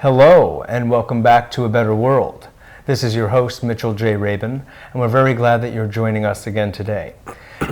Hello, and welcome back to A Better World. This is your host, Mitchell J. Rabin, and we're very glad that you're joining us again today.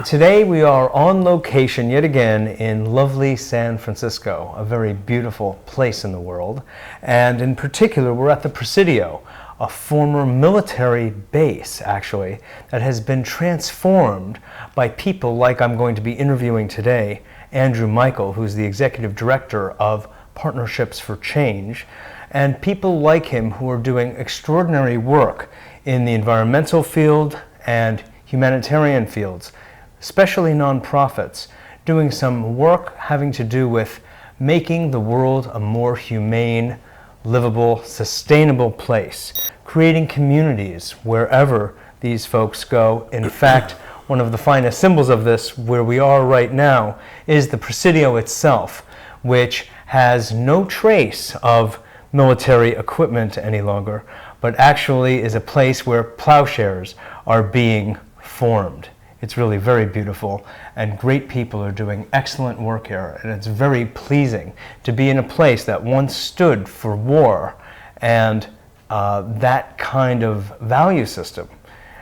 Today we are on location yet again in lovely San Francisco, a very beautiful place in the world, and in particular we're at the Presidio, a former military base, actually, that has been transformed by people like I'm going to be interviewing today, Andrew Michael, who's the executive director of Partnerships for Change, and people like him who are doing extraordinary work in the environmental field and humanitarian fields, especially nonprofits, doing some work having to do with making the world a more humane, livable, sustainable place, creating communities wherever these folks go. In fact, one of the finest symbols of this, where we are right now, is the Presidio itself, which has no trace of military equipment any longer, but actually is a place where plowshares are being formed. It's really very beautiful, and great people are doing excellent work here, and it's very pleasing to be in a place that once stood for war and that kind of value system,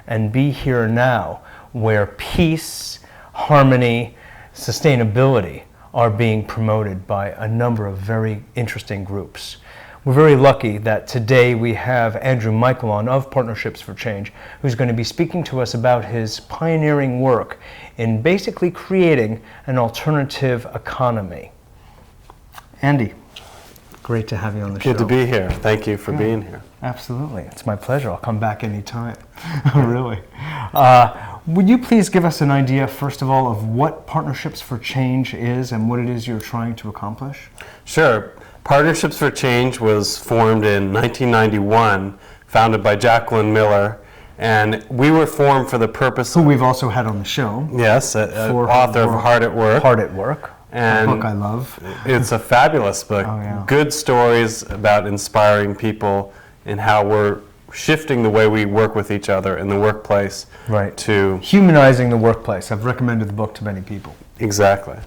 and be here now where peace, harmony, sustainability are being promoted by a number of very interesting groups. We're very lucky that today we have Andrew Michael on of Partnerships for Change, who's going to be speaking to us about his pioneering work in basically creating an alternative economy. Andy, great to have you on the show. Good to be here. Thank you for being here. Absolutely. It's my pleasure. I'll come back anytime. Really. Would you please give us an idea, first of all, of what Partnerships for Change is and what it is you're trying to accomplish? Sure. Partnerships for Change was formed in 1991, founded by Jacqueline Miller, and we were formed for the purpose who we've also had on the show. Yes, author of Hard at Work. Hard at Work, and a book I love. It's a fabulous book. Oh, yeah. Good stories about inspiring people and how we're shifting the way we work with each other in the workplace. Right. To humanizing the workplace. I've recommended the book to many people. Exactly.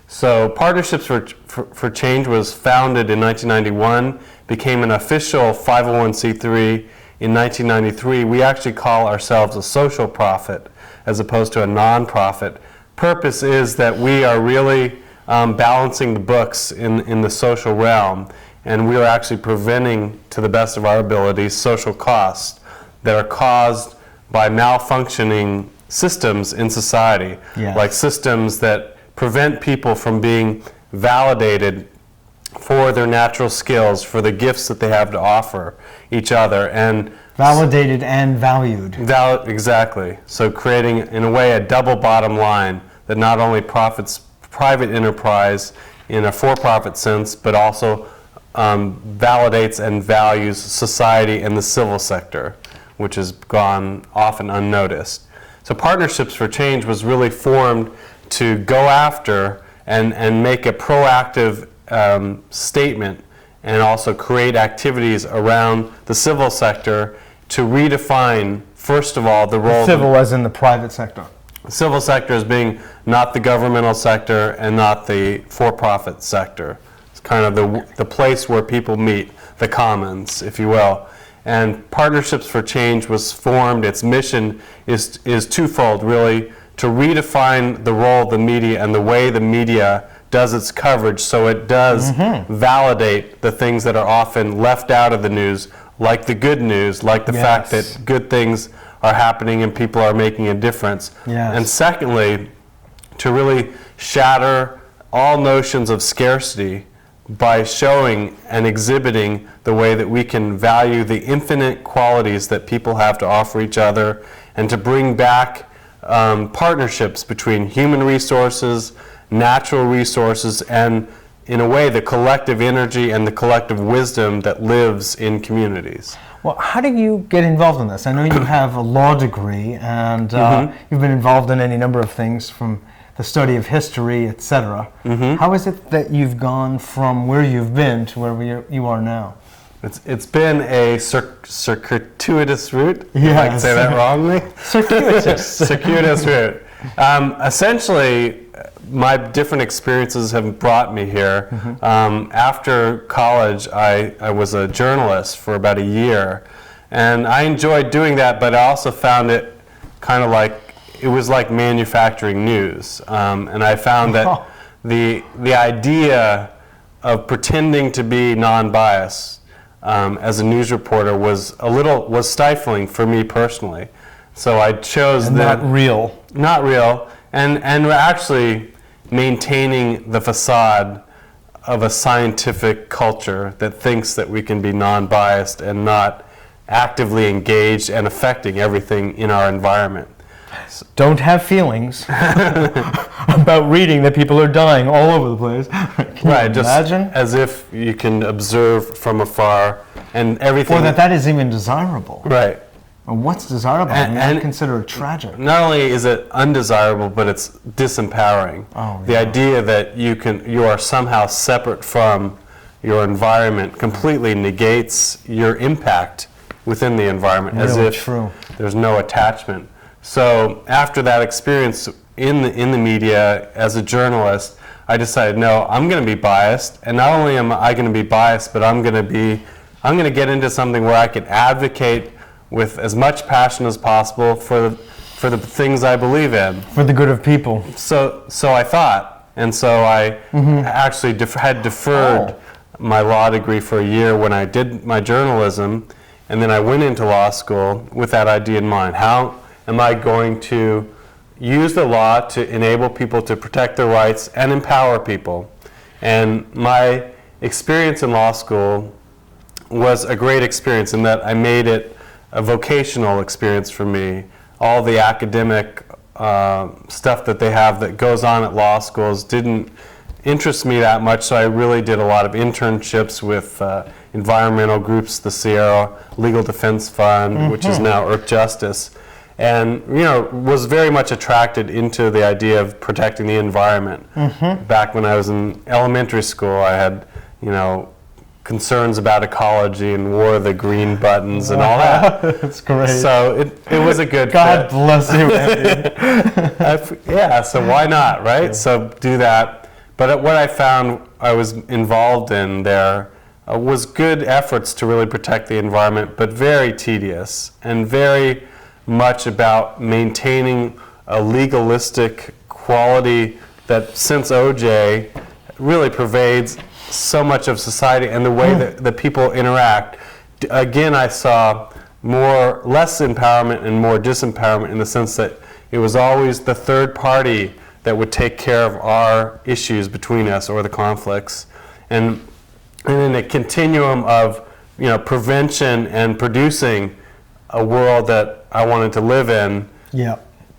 So Partnerships for Change was founded in 1991, became an official 501c3 in 1993. We actually call ourselves a social profit as opposed to a non-profit. Purpose is that we are really balancing the books in the social realm, and we are actually preventing, to the best of our abilities, social costs that are caused by malfunctioning systems in society, Yes. like systems that prevent people from being validated for their natural skills, for the gifts that they have to offer each other, and validated and valued. Exactly. So creating, in a way, a double bottom line that not only profits private enterprise in a for-profit sense, but also validates and values society and the civil sector, which has gone often unnoticed. So Partnerships for Change was really formed to go after and make a proactive statement and also create activities around the civil sector to redefine, first of all, the role... Civil as in the private sector. The civil sector as being not the governmental sector and not the for-profit sector. It's kind of the place where people meet, the commons, if you will. And Partnerships for Change was formed. Its mission is twofold, really, to redefine the role of the media and the way the media does its coverage, so it does validate the things that are often left out of the news, like the good news, like the fact that good things are happening and people are making a difference. Yes. And secondly, to really shatter all notions of scarcity by showing and exhibiting the way that we can value the infinite qualities that people have to offer each other, and to bring back partnerships between human resources, natural resources, and in a way the collective energy and the collective wisdom that lives in communities. Well, how do you get involved in this? I know you have a law degree, and you've been involved in any number of things, from the study of history, etc. How is it that you've gone from where you've been to where you are now? It's been a circuitous route. Yes. If I can say that wrongly. Circuitous. Circuitous route. Essentially, my different experiences have brought me here. After college, I was a journalist for about a year, and I enjoyed doing that, but I also found it kind of like, it was like manufacturing news. And I found that the idea of pretending to be non-biased as a news reporter was stifling for me personally. So I chose that. Not real. Not real. And we're actually maintaining the facade of a scientific culture that thinks that we can be non-biased and not actively engaged and affecting everything in our environment. Don't have feelings about reading that people are dying all over the place. Right, just imagine? as if you can observe from afar and everything. Or that is even desirable. Right. And what's desirable? And I consider it tragic. Not only is it undesirable, but it's disempowering. The idea that you are somehow separate from your environment completely negates your impact within the environment, as if there's no attachment. So after that experience in the media as a journalist, I decided, no, I'm going to be biased, and not only am I going to be biased, but I'm going to get into something where I can advocate with as much passion as possible for the things I believe in. For the good of people. So I thought, and so I actually had deferred my law degree for a year when I did my journalism, and then I went into law school with that idea in mind. How am I going to use the law to enable people to protect their rights and empower people? And my experience in law school was a great experience in that I made it a vocational experience for me. All the academic stuff that they have that goes on at law schools didn't interest me that much, so I really did a lot of internships with environmental groups, the Sierra Legal Defense Fund, which is now Earth Justice, and was very much attracted into the idea of protecting the environment. Back when I was in elementary school, I had concerns about ecology and wore the green buttons and all that. That's great. So it was a good God fit. bless you, Andy. Yeah, so why not, right? Yeah. So do that. But what I found I was involved in there was good efforts to really protect the environment, but very tedious and very much about maintaining a legalistic quality that, since OJ, really pervades so much of society and the way that people interact. Again, I saw less empowerment and more disempowerment, in the sense that it was always the third party that would take care of our issues between us or the conflicts. And in a continuum of prevention and producing a world that I wanted to live in,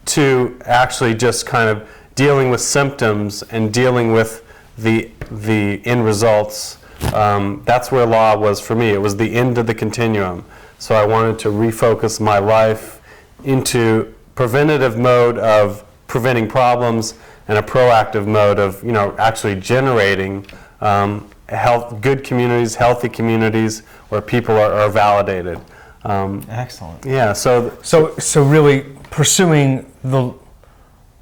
to actually just kind of dealing with symptoms and dealing with the end results. That's where law was for me. It was the end of the continuum. So I wanted to refocus my life into preventative mode of preventing problems and a proactive mode of actually generating good communities, healthy communities where people are validated. Excellent. Yeah. So really pursuing the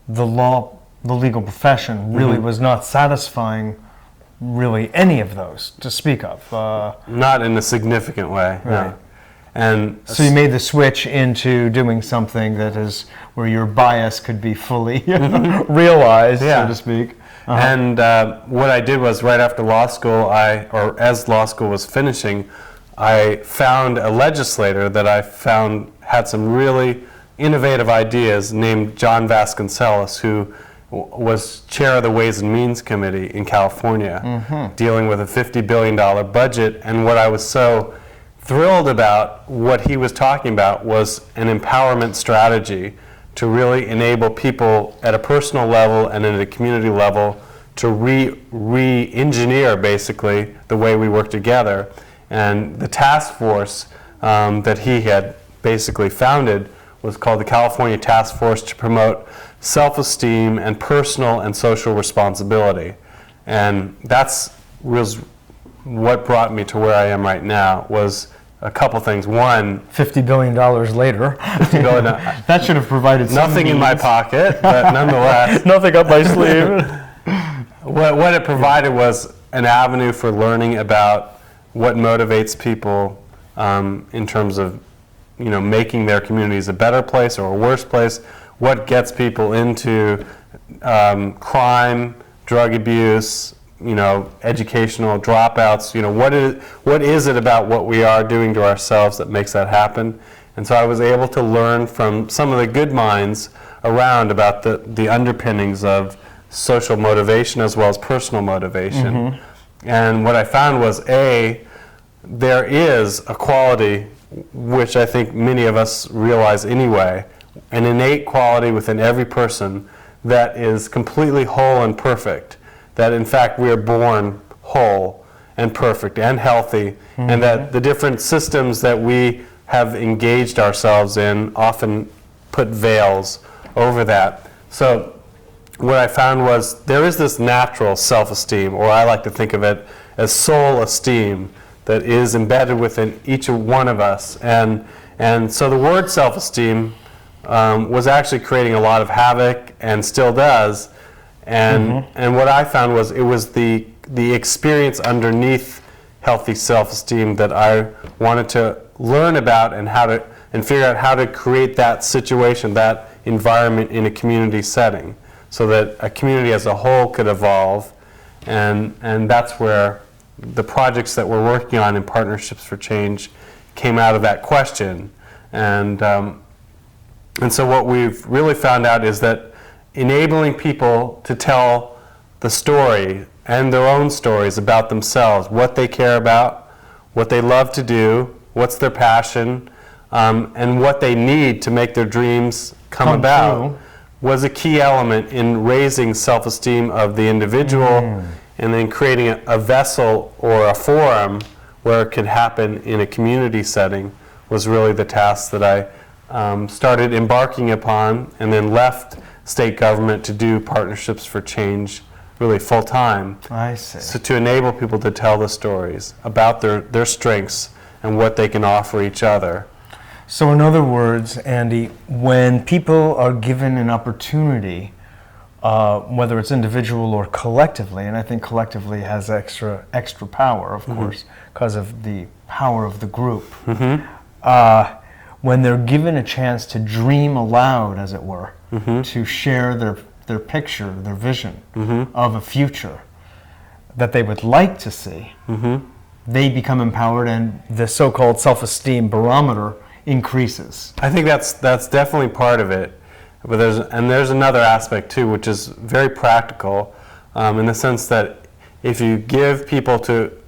law, the legal profession, really was not satisfying really any of those to speak of. Not in a significant way. Right. No. And so you made the switch into doing something that is where your bias could be fully realized, so to speak. And what I did was, right after law school, as law school was finishing, I found a legislator that I found had some really innovative ideas, named John Vasconcellos, who was chair of the Ways and Means Committee in California, dealing with a $50 billion budget. And what I was so thrilled about, what he was talking about, was an empowerment strategy to really enable people at a personal level and at a community level to re-engineer basically the way we work together. And the task force that he had basically founded was called the California Task Force to Promote Self-Esteem and Personal and Social Responsibility. And was what brought me to where I am right now, was a couple things. One, $50 billion later. That should have provided nothing in my pocket, but nonetheless. Nothing up my sleeve. What it provided was an avenue for learning about what motivates people in terms of, making their communities a better place or a worse place, what gets people into crime, drug abuse, educational dropouts. What is it about what we are doing to ourselves that makes that happen? And so I was able to learn from some of the good minds around about the underpinnings of social motivation as well as personal motivation. Mm-hmm. And what I found was, there is a quality, which I think many of us realize anyway, an innate quality within every person that is completely whole and perfect, that in fact we are born whole and perfect and healthy, mm-hmm. and that the different systems that we have engaged ourselves in often put veils over that. So what I found was there is this natural self-esteem, or I like to think of it as soul esteem, that is embedded within each one of us. And so the word self-esteem was actually creating a lot of havoc and still does. And what I found was it was the experience underneath healthy self-esteem that I wanted to learn about and figure out how to create that situation, that environment in a community setting, so that a community as a whole could evolve. And that's where the projects that we're working on in Partnerships for Change came out of that question. And so what we've really found out is that enabling people to tell the story and their own stories about themselves, what they care about, what they love to do, what's their passion, and what they need to make their dreams come about true. Was a key element in raising self-esteem of the individual and then creating a vessel or a forum where it could happen in a community setting was really the task that I started embarking upon, and then left state government to do Partnerships for Change really full time. I see. So to enable people to tell the stories about their strengths and what they can offer each other. So in other words, Andy, when people are given an opportunity, whether it's individual or collectively, and I think collectively has extra power, of course, because of the power of the group. When they're given a chance to dream aloud, as it were, to share their picture, their vision of a future that they would like to see, they become empowered, and the so-called self-esteem barometer increases. I think that's definitely part of it. But there's another aspect too, which is very practical, in the sense that if you give people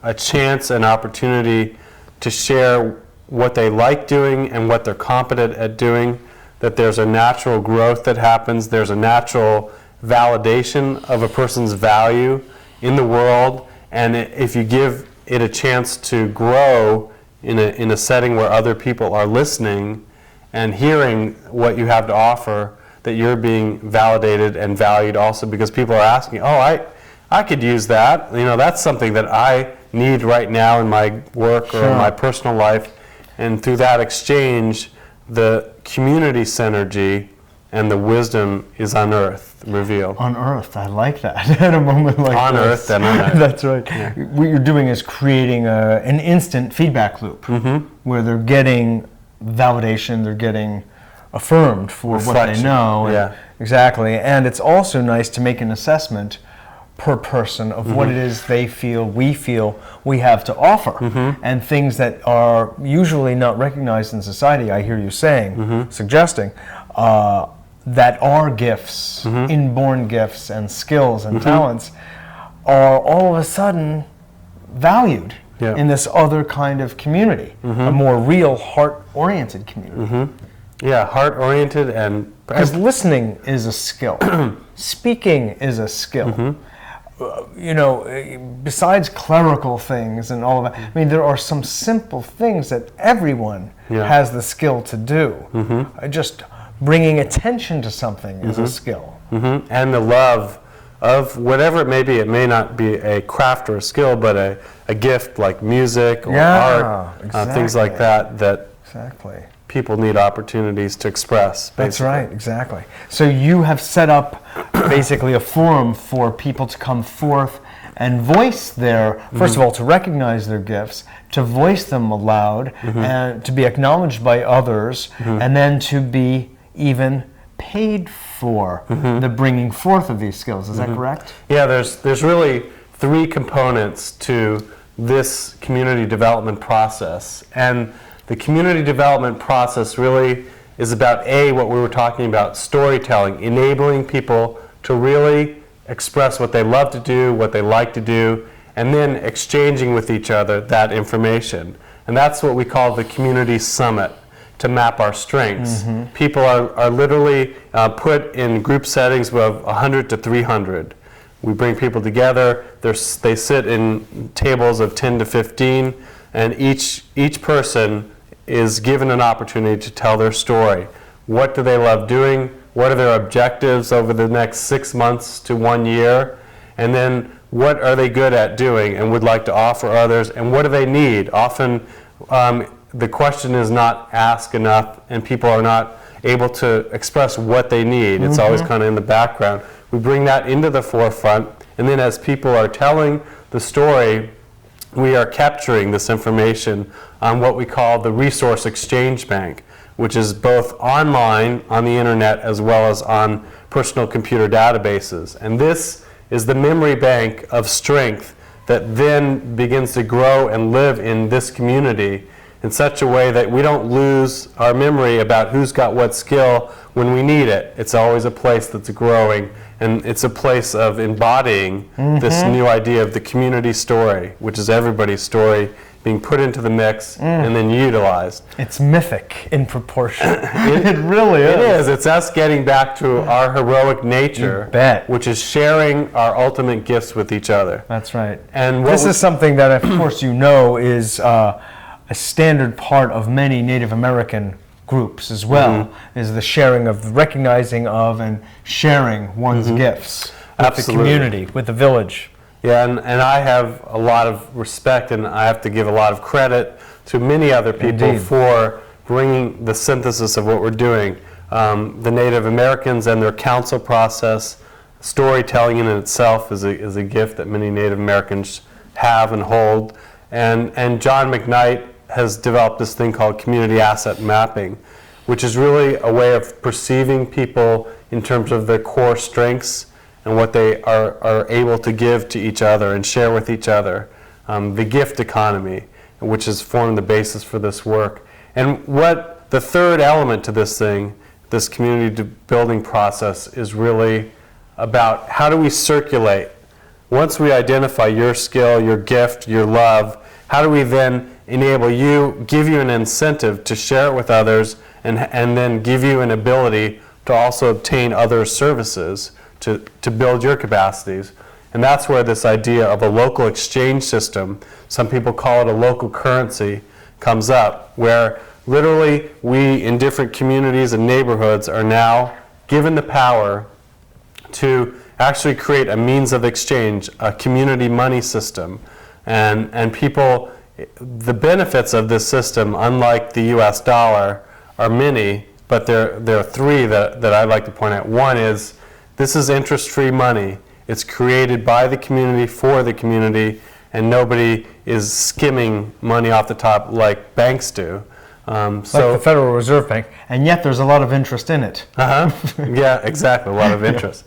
a chance, an opportunity to share what they like doing and what they're competent at doing, that there's a natural growth that happens, there's a natural validation of a person's value in the world, and if you give it a chance to grow in a setting where other people are listening and hearing what you have to offer, that you're being validated and valued also, because people are asking, I could use that. That's something that I need right now in my work or in my personal life. And through that exchange, the community synergy and the wisdom is unearthed, revealed. Unearthed, I like that. At a moment like unearthed this. And unearthed. That's right. Yeah. What you're doing is creating an instant feedback loop where they're getting validation, they're getting affirmed for what they know. Exactly. And it's also nice to make an assessment per person of what it is they feel we have to offer, and things that are usually not recognized in society, I hear you saying, suggesting, that are gifts, inborn gifts and skills and talents, are all of a sudden valued in this other kind of community, a more real heart-oriented community. Yeah, heart-oriented and... Because listening is a skill. Speaking is a skill. Besides clerical things and all of that, I mean, there are some simple things that everyone has the skill to do. Just bringing attention to something is a skill. And the love of whatever it may be. It may not be a craft or a skill, but a gift like music or art, things like that exactly. people need opportunities to express. Basically. That's right, exactly. So you have set up basically a forum for people to come forth and voice their, first of all, to recognize their gifts, to voice them aloud, and to be acknowledged by others, and then to be even paid for the bringing forth of these skills. Is that correct? Yeah, there's really 3 components to this community development process. And the community development process really is about what we were talking about, storytelling, enabling people to really express what they love to do, what they like to do, and then exchanging with each other that information. And that's what we call the community summit, to map our strengths. People are literally put in group settings of 100 to 300. We bring people together, they sit in tables of 10 to 15, and each person is given an opportunity to tell their story. What do they love doing? What are their objectives over the next 6 months to 1 year? And then what are they good at doing and would like to offer others? And what do they need? Often the question is not asked enough, and people are not able to express what they need. It's always kind of in the background. We bring that into the forefront, and then as people are telling the story, we are capturing this information on what we call the Resource Exchange Bank, which is both online on the internet as well as on personal computer databases. And this is the memory bank of strength that then begins to grow and live in this community in such a way that we don't lose our memory about who's got what skill when we need it. It's always a place that's growing, and it's a place of embodying this new idea of the community story, which is everybody's story being put into the mix and then utilized. It's mythic in proportion. It really is. It is. It's us getting back to our heroic nature, which is sharing our ultimate gifts with each other. That's right. And this is something that, of course, you know is a standard part of many Native American groups as well, is the sharing of, recognizing of, and sharing one's gifts with the community, with the village. Yeah, and I have a lot of respect, and I have to give a lot of credit to many other people for bringing the synthesis of what we're doing. The Native Americans and their council process, storytelling in itself is a gift that many Native Americans have and hold. And John McKnight has developed this thing called community asset mapping, which is really a way of perceiving people in terms of their core strengths and what they are able to give to each other and share with each other. The gift economy, which has formed the basis for this work. And what the third element to this thing, this community building process, is really about how do we circulate. Once we identify your skill, your gift, your love, how do we then enable you, give you an incentive to share it with others, and then give you an ability to also obtain other services to build your capacities. And that's where this idea of a local exchange system, some people call it a local currency, comes up, where literally we in different communities and neighborhoods are now given the power to actually create a means of exchange, a community money system. And people, the benefits of this system, unlike the US dollar, are many, but there are 3 that I'd like to point out. One is, this is interest-free money. It's created by the community for the community, and nobody is skimming money off the top like banks do. Like the Federal Reserve Bank, and yet there's a lot of interest in it. Yeah, exactly, a lot of interest.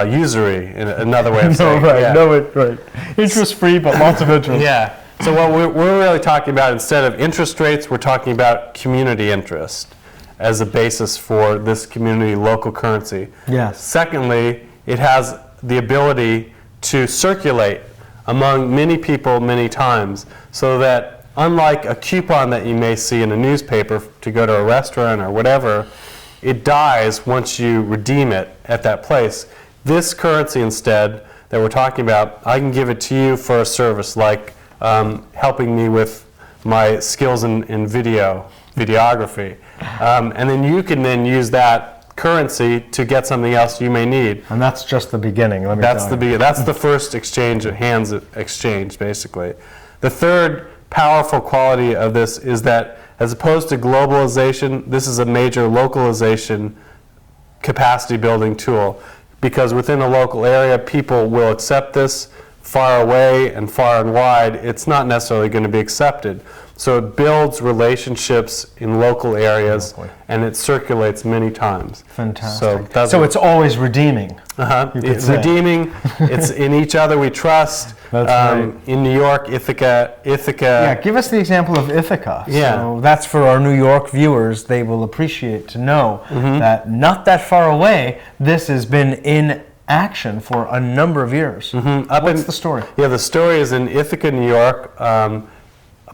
Usury, another way of saying it. Right. Interest-free, but lots of interest. Yeah. So what we're really talking about, instead of interest rates, we're talking about community interest as a basis for this community local currency. Yes. Secondly, it has the ability to circulate among many people many times, so that unlike a coupon that you may see in a newspaper to go to a restaurant or whatever, it dies once you redeem it at that place. This currency instead that we're talking about, I can give it to you for a service like helping me with my skills in videography. And then you can then use that currency to get something else you may need. And that's just the beginning. Let me That's tell you. that's the first exchange, hands exchange, basically. The third powerful quality of this is that, as opposed to globalization, this is a major localization capacity building tool, because within a local area, people will accept this. Far away and far and wide, it's not necessarily going to be accepted. So it builds relationships in local areas, and it circulates many times. Fantastic. So it's always redeeming. It's redeeming. It's in each other we trust. That's right. In New York, Ithaca. Yeah, give us the example of Ithaca. Yeah. So that's for our New York viewers. They will appreciate to know that not that far away, this has been in action for a number of years. What's the story? Yeah, the story is in Ithaca, New York. A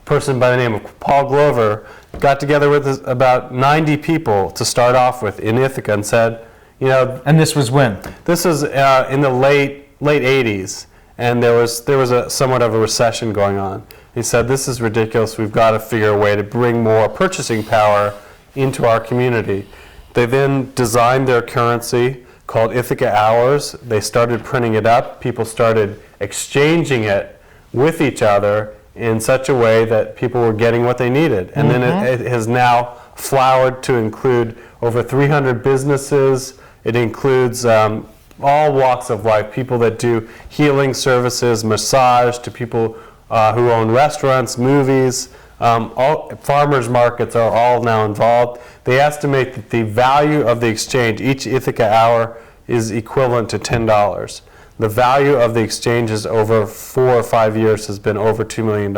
person by the name of Paul Glover got together with about 90 people to start off with in Ithaca and said, you know... And this was when? This was in the late 80s, and there was a somewhat of a recession going on. He said, this is ridiculous. We've got to figure a way to bring more purchasing power into our community. They then designed their currency called Ithaca Hours. They started printing it up. People started exchanging it with each other in such a way that people were getting what they needed. And then it has now flowered to include over 300 businesses. It includes all walks of life, people that do healing services, massage, to people who own restaurants, movies. All farmers markets are all now involved. They estimate that the value of the exchange, each Ithaca hour, is equivalent to $10. The value of the exchanges over 4 or 5 years has been over $2 million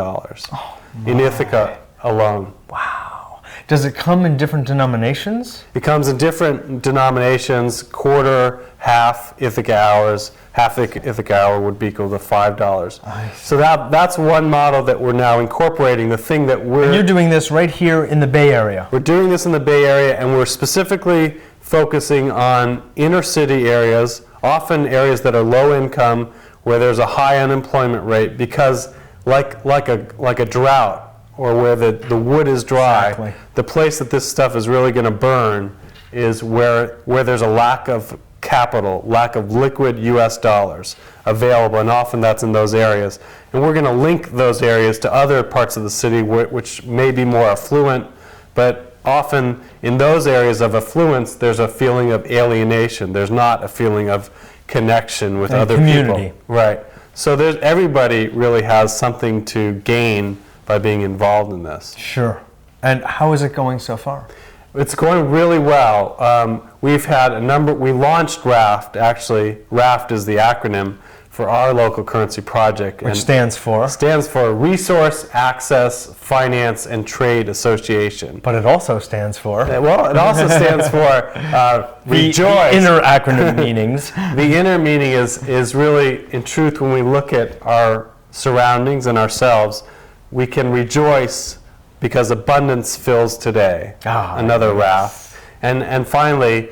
in Ithaca alone. Wow. Does it come in different denominations? It comes in different denominations, quarter, half Ithaca hours. Half Ithaca hour would be equal to $5. So that's one model that we're now incorporating. The thing that And you're doing this right here in the Bay Area. We're doing this in the Bay Area, and we're specifically focusing on inner city areas, often areas that are low income, where there's a high unemployment rate, because like a drought, or where the wood is dry, Exactly. the place that this stuff is really going to burn is where there's a lack of capital, lack of liquid US dollars available, and often that's in those areas. And we're going to link those areas to other parts of the city which may be more affluent, but often in those areas of affluence, there's a feeling of alienation. There's not a feeling of connection with other community. people. Right. So everybody really has something to gain by being involved in this. Sure. And how is it going so far? It's going really well. We've had we launched RAFT, actually. RAFT is the acronym for our local currency project. Which stands for? Stands for Resource Access Finance and Trade Association. But it also stands for? Well, it also stands for Rejoice. The inner acronym meanings. The inner meaning is really, in truth, when we look at our surroundings and ourselves, we can rejoice because abundance fills today. Another RAFT. And finally,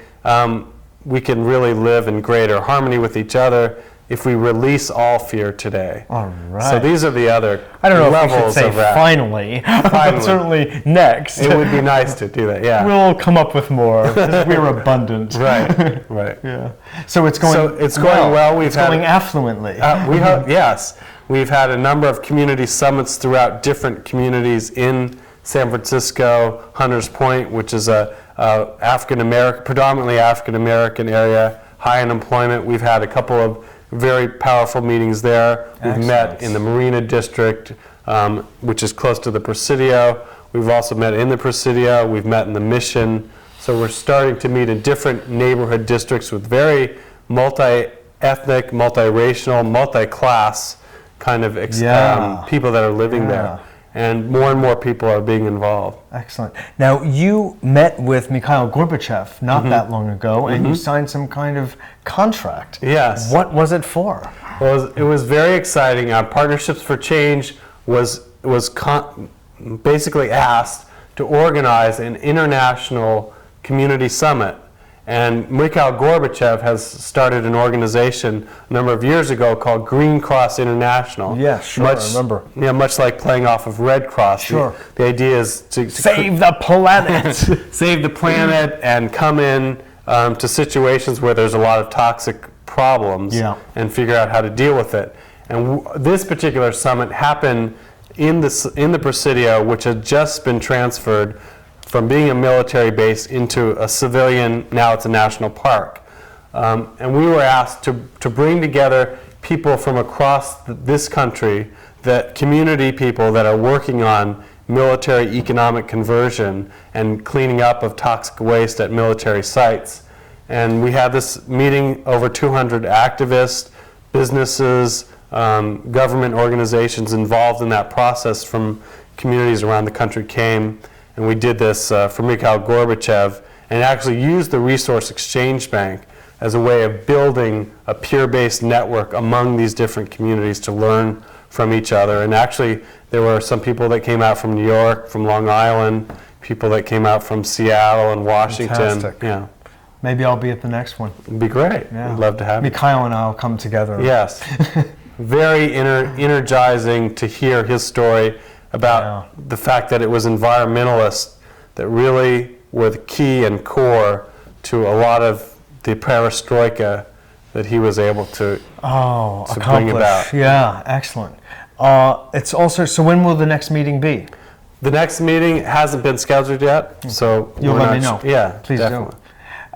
we can really live in greater harmony with each other if we release all fear today. All right. So these are the other I don't know levels if we should say of RAFT. finally, but certainly next. It would be nice to do that, yeah. We'll come up with more, because we're abundant. Right, right. Yeah. So it's going well. It's going affluently. We hope, yes. We've had a number of community summits throughout different communities in San Francisco, Hunters Point, which is a predominantly African-American area, high unemployment. We've had a couple of very powerful meetings there. We've met in the Marina District, which is close to the Presidio. We've also met in the Presidio. We've met in the Mission. So we're starting to meet in different neighborhood districts with very multi-ethnic, multiracial, multi-class kind of people that are living there. And more people are being involved. Excellent. Now, you met with Mikhail Gorbachev not that long ago, and you signed some kind of contract. Yes. What was it for? Well, it was very exciting. Partnerships for Change was basically asked to organize an international community summit. And Mikhail Gorbachev has started an organization a number of years ago called Green Cross International. Yes, sure, I remember. Yeah, much like playing off of Red Cross. Sure. The idea is to save the planet. Save the planet and come in to situations where there's a lot of toxic problems Yeah. and figure out how to deal with it. And this particular summit happened in the Presidio, which had just been transferred from being a military base into a civilian, now it's a national park. And we were asked to bring together people from across this country, that community people that are working on military economic conversion and cleaning up of toxic waste at military sites. And we had this meeting, over 200 activists, businesses, government organizations involved in that process from communities around the country came, and we did this for Mikhail Gorbachev, and actually used the Resource Exchange Bank as a way of building a peer-based network among these different communities to learn from each other. And actually, there were some people that came out from New York, from Long Island, people that came out from Seattle and Washington. Fantastic. Yeah, Maybe I'll be at the next one. it'd be great. Yeah. We'd love to have you. Mikhail and I'll come together. Yes. Very energizing to hear his story about the fact that it was environmentalists that really were the key and core to a lot of the perestroika that he was able to bring about. Yeah, excellent. It's also, so when will the next meeting be? The next meeting hasn't been scheduled yet, so You'll let me know. Yeah, Please definitely. do.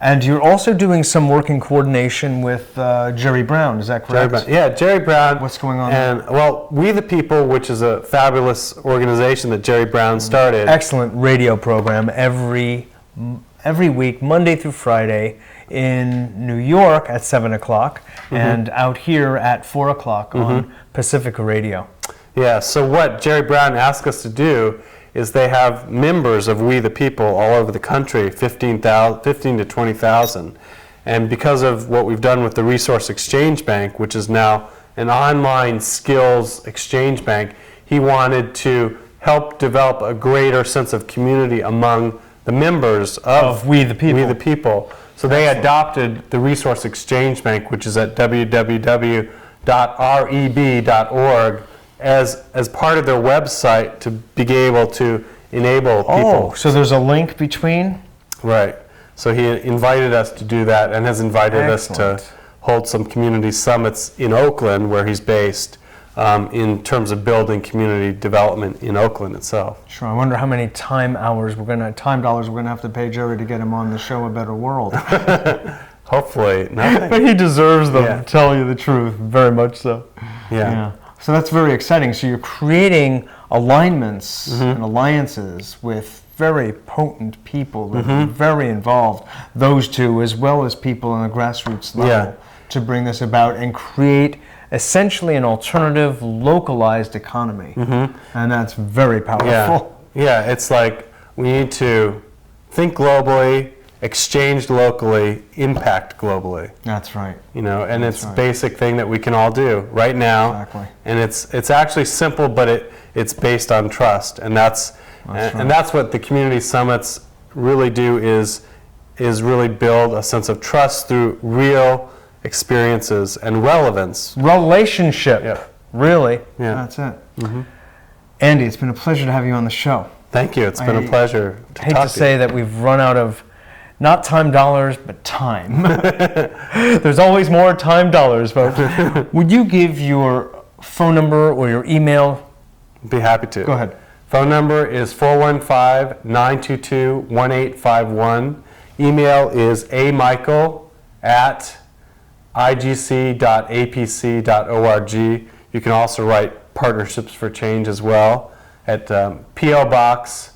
And you're also doing some work in coordination with Jerry Brown, is that correct? Jerry Brown. Yeah, Jerry Brown. What's going on? And well, We the People, which is a fabulous organization that Jerry Brown started. Excellent radio program every week, Monday through Friday, in New York at 7 o'clock, and out here at 4 o'clock on Pacifica Radio. Yeah, so what Jerry Brown asked us to do is they have members of We the People all over the country, 15 to 20,000. And because of what we've done with the Resource Exchange Bank, which is now an online skills exchange bank, he wanted to help develop a greater sense of community among the members of We the People. We the People. So they adopted the Resource Exchange Bank, which is at www.reb.org, as part of their website to be able to enable people. Oh, so there's a link between? Right. So he invited us to do that and has invited us Excellent. to hold some community summits in Oakland, where he's based, in terms of building community development in Oakland itself. Sure. I wonder how many time dollars we're gonna have to pay Jerry to get him on the show A Better World. Hopefully, nothing. But he deserves them, Yeah. to tell you the truth, very much so. Yeah. So that's very exciting. So you're creating alignments and alliances with very potent people that are very involved, those two, as well as people on the grassroots level, to bring this about and create essentially an alternative, localized economy. And that's very powerful. Yeah, it's like we need to think globally, exchange locally, impact globally. That's right. You know, and That's it's a right. basic thing that we can all do right now. Exactly. And it's actually simple, but it's based on trust, and that's what the community summits really do is really build a sense of trust through real experiences and relevance. Relationship. Yeah. Really. Yeah. That's it. Andy, it's been a pleasure to have you on the show. Thank you. It's been a pleasure to I hate talk to say that we've run out of not time dollars, but time. There's always more time dollars, folks. Would you give your phone number or your email? Be happy to. Go ahead. Phone number is 415-922-1851. Email is ameichel@igc.apc.org. You can also write Partnerships for Change as well at P.O. Box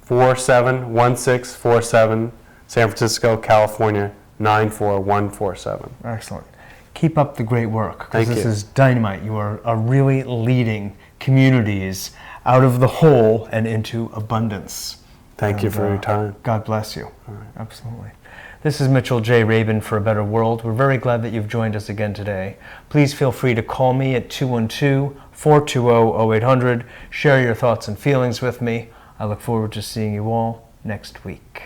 471647, San Francisco, California 94147. Excellent. Keep up the great work, because Thank this you. is dynamite. You are really leading communities out of the hole and into abundance. Thank you for your time. God bless you. Absolutely. This is Mitchell J. Rabin for A Better World. We're very glad that you've joined us again today. Please feel free to call me at 212-420-0800. Share your thoughts and feelings with me. I look forward to seeing you all next week.